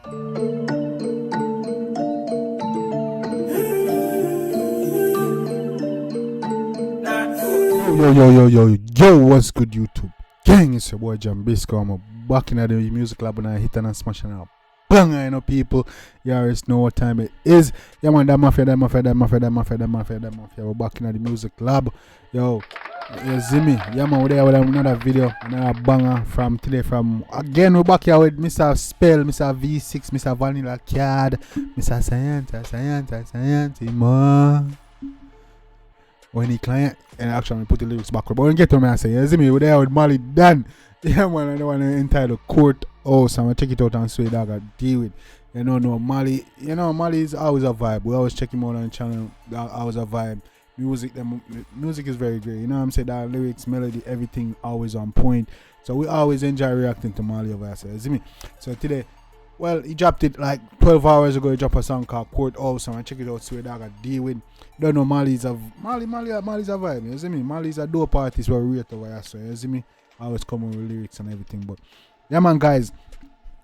Yo, what's good, YouTube? Gang, it's your boy Jambisco. I'm back in the music lab and I hit and smashing out. Bang, I know people. You already know what time it is. Yeah, man, that mafia. We're back in the music lab. Yo, you see me? Yeah, man, we're there with another video, another banger from today. Again, we're back here with Mr. Spell, Mr. V6, Mr. Vanilla Card, Mr. Science, man. When he client and actually put the lyrics backward. But when you get to me, I say, you see me, we're there with Malie done. Yeah, man, I don't want to entitle Court House. I'm going to check it out and see that I got deal with. You know, Malie, Malie is always a vibe. We always check him out on the channel. Always a vibe. Music is very great. You know what I'm saying? That lyrics, melody, everything always on point. So we always enjoy reacting to Malie over there. You see me? So today, well, he dropped it like 12 hours ago. He dropped a song called Court House. And I check it out, see what I got deal with. Don't know, Malie's a vibe. You see me? Malie's a dope artist where we rate over here. So you see me? I always come with lyrics and everything. But yeah, man, guys,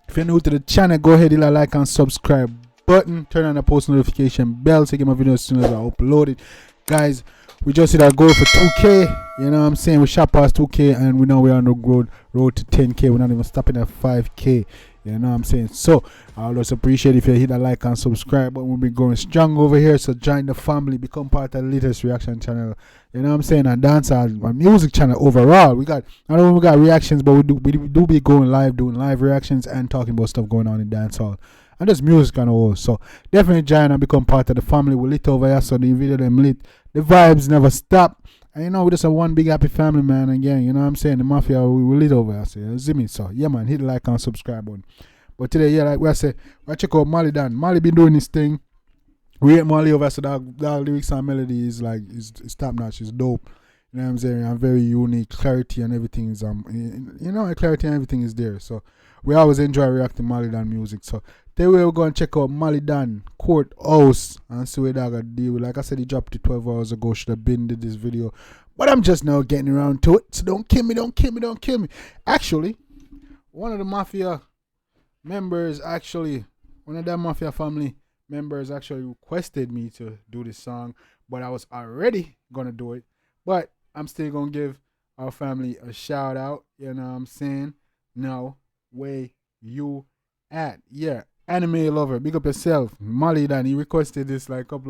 if you're new to the channel, go ahead, hit that like and subscribe button. Turn on the post notification bell so you get my videos as soon as I upload it. Guys, we just hit our goal for 2K. You know what I'm saying? We shot past 2K and we know we're on the road to 10K. We're not even stopping at 5K. You know what I'm saying? So I always appreciate if you hit that like and subscribe button. We'll be going strong over here. So join the family, become part of the latest reaction channel. You know what I'm saying? And dance our music channel overall. I don't know, we got reactions, but we do be going live, doing live reactions and talking about stuff going on in dancehall. And just music and all. So definitely join and become part of the family. We lit over here, so the video them lit. The vibes never stop. And you know, we just a one big happy family, man. Again, you know what I'm saying? The mafia, we lit over here. So you see me? So yeah, man, hit the like and subscribe button. But today, yeah, like I say, I check out Malie done. Malie been doing this thing. We hit Malie over, so that lyrics and melody is like is top notch. It's dope. You know what I'm saying? I'm very unique. Clarity and everything is clarity and everything is there. So we always enjoy reacting Malie done music. So today we're going to check out Malie done Court House and see what I got deal with. Like I said, he dropped it 12 hours ago. Should have been did this video, but I'm just now getting around to it. So don't kill me. Actually, one of the mafia members, one of the mafia family members actually requested me to do this song, but I was already gonna do it. But I'm still gonna give our family a shout out. You know what I'm saying? Now, where you at? Yeah, anime lover, big up yourself. Malie done. He requested this like an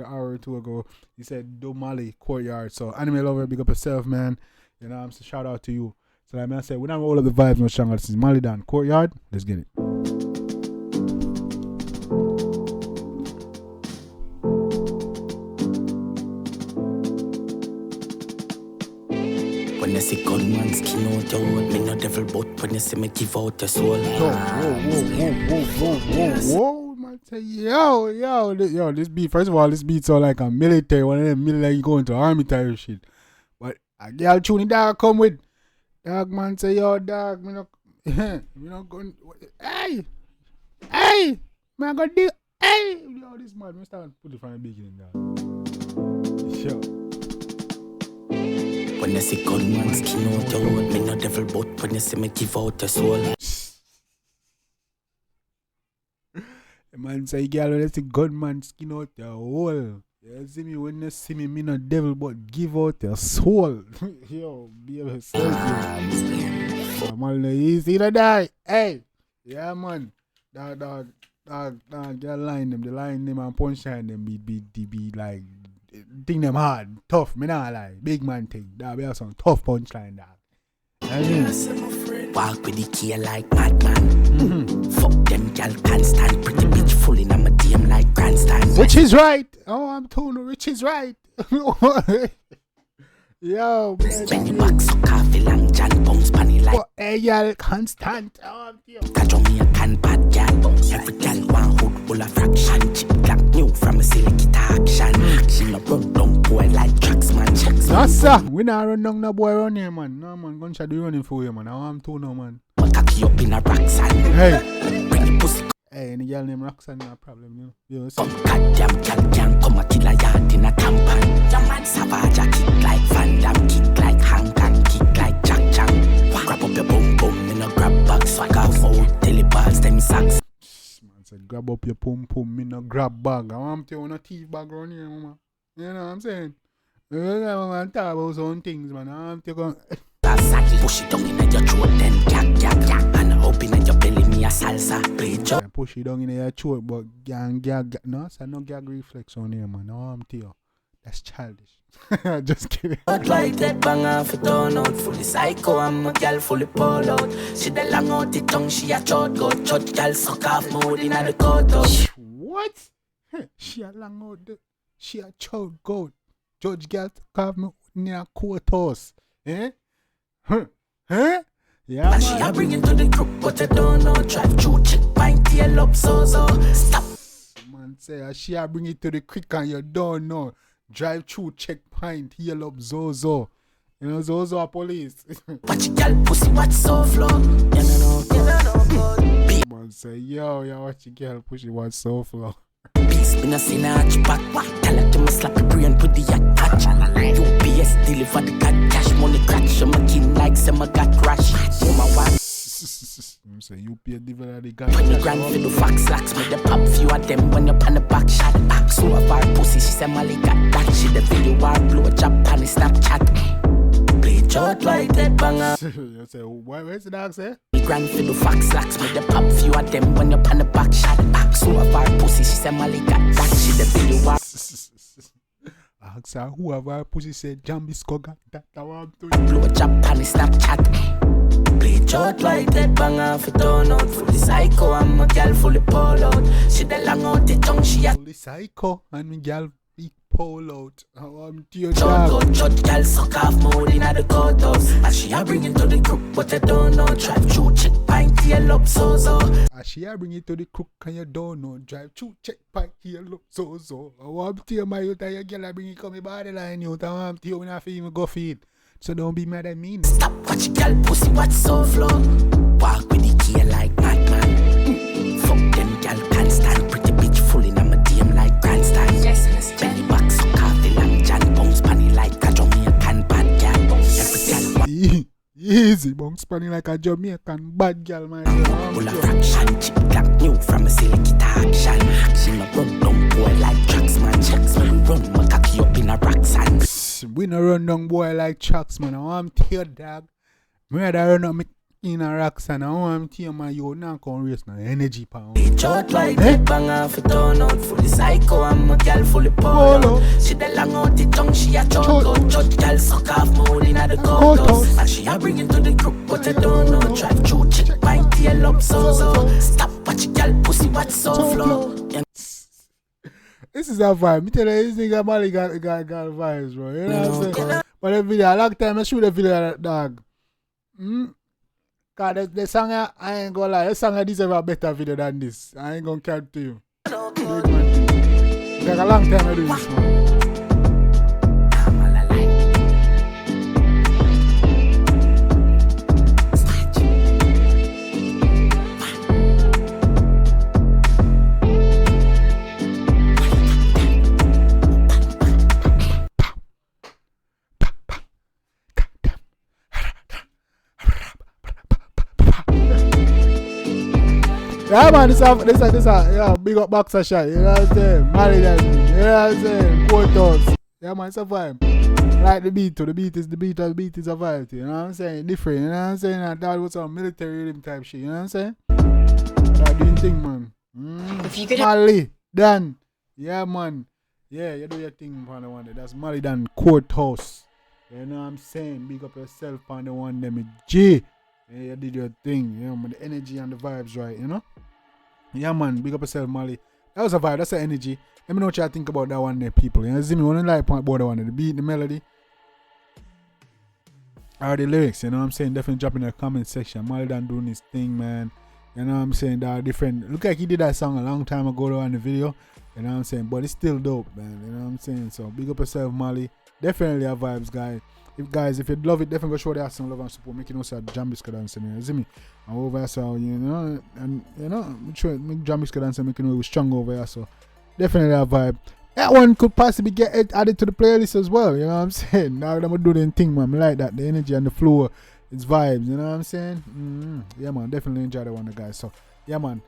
hour or two ago. He said do Malie Courtyard. So anime lover, big up yourself, man. You know what I'm saying? Shout out to you. So like I said, we don't roll up the vibes no stronger. This is Malie done Courtyard. Let's get it. When you see gunman skin out your wood, me no devil but when you see me give out your soul. Whoa, man, say yo, this beat, first of all, this beat's all like a military, one of them military, you go into army type of shit. But a girl tuning dog come with, dog man say, yo, dog, me no going, hey, man, go do, hey, yo, this man, me start put it from the beginning, dog. Sure. When you see gunman skin out your wood, me no devil but when you see me give out your soul. The man say, girl, when you see gunman skin out your hole. You see me, when you see me no devil but give out your soul. Yo, be yourself. Man, easy to die. Hey, yeah, man. Dog, girl line them, the line them and punchline them be like, thing them hard, tough, me nah lie, big man thing. That be some tough punchline, dog. Walk with the key like madman. Fuck them gal constant, pretty bitch full in my DM like grandstand. Which is right. Oh, I'm told which is right. Yo, man. When you back so coffee long John bounce panny like hey, y'all constant. Oh, catch on me a can bad gal. Every gal one hood full of fraction. Chip black new from a silly guitar action. She no run down boy like tracks man. No sir, we not run down no boy around here, man. No man, gunshot do running for you, man. I'm too no man. Cocky up in a Roxanne. Hey, bring the pussy. Hey, any girl named Roxanne, no problem, you know. Come goddamn gal can come a kill a yard in a campan. Your man savage a kick like Van Damme, kick like Hang Kang, kick like Jack Chang. Grab up your boom boom, me no grab back swag off out. Teleballs them sacks. said, grab up your pum pum, me no grab bag. I want to no thief bag around here, mama. You know what I'm saying? I'm talk about some things, man. I want to go. Push it down in your throat, then gag, and open in your belly, me a salsa. Play job. Push it down in your throat, but gag. No, it's no gag reflex on here, man. No, I'm to you. That's childish. Just kidding. Not like that bang off it down out. Fully psycho, I'm a girl fully pulled out. She the long out the tongue, she a chode goat. Chode girl suck off mood in the courthouse. What? She a long out the, she a chode goat. Judge girl suck off mood in the courthouse. Eh? Huh? Yeah, man. She a bring it to the crook, but I don't know. Drive through check pint, tail up, so. Stop. Man say, she a bring it to the creek and you don't know. Drive through checkpoint, heal up Zozo. You know, Zozo a police. Watch your girl pussy, watch so flow. You know. Man say, yo, watch your girl pussy, watch so flow. Beast, me no see a hatch back. Tell her to me slap your brain, put the attach. UPS deliver the cash money crash. I'm a king like some I got crash. Woman watch. I'm saying UPS deliver the cash. 20 grand for the fox locks. Me the pop few of them when you're on the back shot. Axe who of our pussy, she say Malie got that. She the video war blow job on the Snapchat. Play short like that banger. You say, where's the dog say? 20 grand for the fox locks. Me the pop few of them when you're on the back shot. Axe who of our pussy, she say Malie got that. She the video war. Ask her who of our pussy said Jambisco got that. I want to blow job on the Snapchat. Play short like that banger for turn out. Fully psycho, I'm a girl fully pull out. She the long out the tongue, she a fully psycho and me girl big pull out. I want to your dog. Judge girl suck off mood in the courthouse. And she a bring it to the crook, but I don't know. Drive through check pint, tail up, so. And she a bring it to the crook and you don't know. Drive through check pint, tail up, so. I want to my youth and your girl a bring it come body line youth. I want to you when I feel me go feed. So don't be mad at me. Stop, watch your girl pussy, watch so flow. Walk with the key like madman. Fuck them girl can't stand. Pretty bitch full in my DM like grandstand. Yes, Miss Jenny back suck off the long John. Bounce panny like a Jamaican bad girl. Every girl easy, bounce panny like a Jamaican bad girl, my girl. Full of fraction, chip clap new from a silly guitar action. She no run down boy like tracks man. Checks when we run, my cocky up in a rock sand. We no run down boy like trucks, man. I want to hear dog. Me rather run up me in a rocks and I want to hear my yo now come race now energy pound. Short like that bang off it turn out. Fully psycho, I'm a girl fully polo. She the long out the tongue, she a chode. Judge girl suck off mood in the courthouse. And she a bring it to the crook, but I don't know. Drive through check pint, tail up, so. Stop, watch your girl pussy, watch so flow. This is a vibe. Me tell you, this nigga Malie got vibes, bro. You know what I'm saying? But the video, a long time I shoot the video of that dog. Cause the song, I ain't gonna lie, the song I deserve a better video than this. I ain't gonna count to you. Do it, man. It's like a long time I do this, man. Yeah, man, this yeah, big up boxer shot, you know what I'm saying? Malie, you know what I'm saying? Courthouse. Yeah, man, it's a vibe. Like the beat, too. The beat is a vibe, too, you know what I'm saying? Different, you know what I'm saying? That was some military rhythm type shit, you know what I'm saying? That doing thing, man. Malie, done. Yeah, man. Yeah, you do your thing on the one day. That's Malie done Courthouse. You know what I'm saying? Big up yourself on the one them G. Yeah, you did your thing, you know, man, the energy and the vibes right, you know? Yeah, man, big up yourself, Malie. That was a vibe, that's the energy. Let me know what you think about that one there, people. You know, see me, when you like about that one there, the beat, the melody, or the lyrics, you know what I'm saying? Definitely drop in the comment section. Malie done doing his thing, man. You know what I'm saying? There are different, look like he did that song a long time ago though on the video. You know what I'm saying? But it's still dope, man. You know what I'm saying? So, big up yourself, Malie. Definitely have vibes, guys. If you love it, definitely go show the ass some love and support. Make it know say Jambisco dancing, you see me? And over here, so you know, and you know, make sure make Jambisco dancing, make it know we're strong over here. So definitely a vibe. That one could possibly get added to the playlist as well. You know what I'm saying? Now that I'm doing the thing, man. I like that, the energy and the flow, it's vibes. You know what I'm saying? Yeah, man. Definitely enjoy that one, guys. So yeah, man.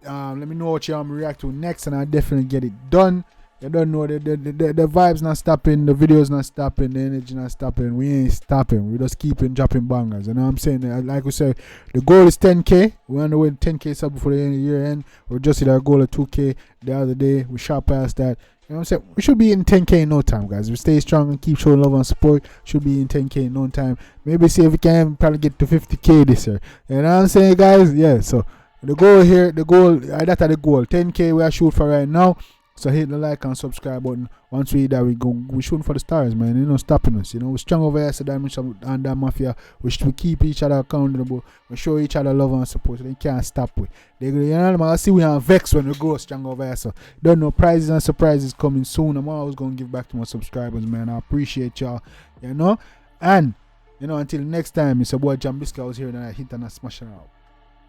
Let me know what you want me react to next, and I'll definitely get it done. You don't know the vibes not stopping, the videos not stopping, the energy not stopping. We ain't stopping. We just keeping dropping bangers. You know what I'm saying? Like we said, the goal is 10K. We're on the way to 10K sub before the end of the year end. We just hit our goal of 2K the other day. We shot past that. You know what I'm saying? We should be in 10K in no time, guys. If we stay strong and keep showing love and support, should be in 10K in no time. Maybe see if we can probably get to 50K this year. You know what I'm saying, guys? Yeah, so the goal here, that's the goal. 10K we are shooting for right now. So hit the like and subscribe button. Once we hit that, we shooting for the stars, man. You know, stopping us. You know, we're strong over here, so Dimension and that Mafia. We keep each other accountable. We show each other love and support. So they can't stop with. You know, I see we are vexed when we go strong over here. So don't know, prizes and surprises coming soon. I'm always gonna give back to my subscribers, man. I appreciate y'all. You know, and you know, until next time, it's a boy Jambisco. I was here and I hit and I smash it out.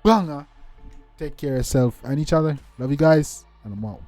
Banger. Take care of yourself and each other. Love you guys, and I'm out.